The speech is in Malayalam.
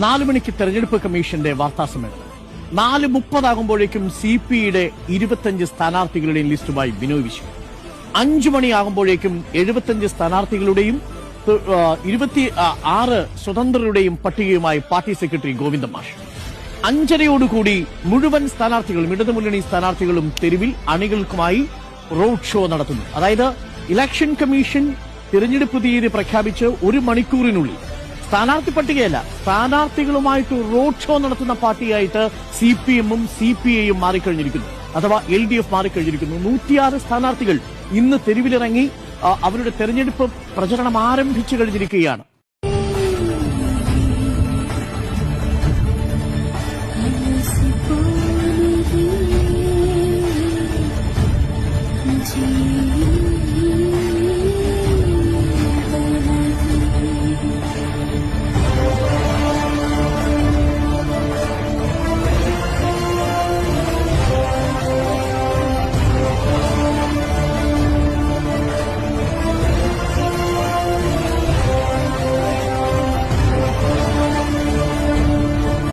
4 മണിക്ക് തെരഞ്ഞെടുപ്പ് കമ്മീഷന്റെ വാർത്താസമ്മേളനം. 4:30 CPയുടെ 25 സ്ഥാനാർത്ഥികളുടെയും ലിസ്റ്റുമായി ബിനോയ് വിശ്വം. 5 മണിയാകുമ്പോഴേക്കും 75 സ്ഥാനാർത്ഥികളുടെയും 26 സ്വതന്ത്രരുടെയും പട്ടികയുമായി പാർട്ടി സെക്രട്ടറി ഗോവിന്ദ മാഷ്. 5:30 മുഴുവൻ സ്ഥാനാർത്ഥികളും ഇടതുമുന്നണി സ്ഥാനാർത്ഥികളും തെരുവിൽ അണികൾക്കുമായി റോഡ് ഷോ നടത്തുന്നു. അതായത് ഇലക്ഷൻ കമ്മീഷൻ തിരഞ്ഞെടുപ്പ് തീയതി പ്രഖ്യാപിച്ച് 1 മണിക്കൂറിനുള്ളിൽ സ്ഥാനാർത്ഥി പട്ടികയല്ല, സ്ഥാനാർത്ഥികളുമായിട്ട് റോഡ് ഷോ നടത്തുന്ന പാർട്ടിയായിട്ട് CPM-ഉം CPI-യും മാറിക്കഴിഞ്ഞിരിക്കുന്നു, അഥവാ LDF മാറിക്കഴിഞ്ഞിരിക്കുന്നു. 106 സ്ഥാനാർത്ഥികൾ ഇന്ന് തെരുവിലിറങ്ങി അവരുടെ തെരഞ്ഞെടുപ്പ് പ്രചരണം ആരംഭിച്ചു കഴിഞ്ഞിരിക്കുകയാണ്.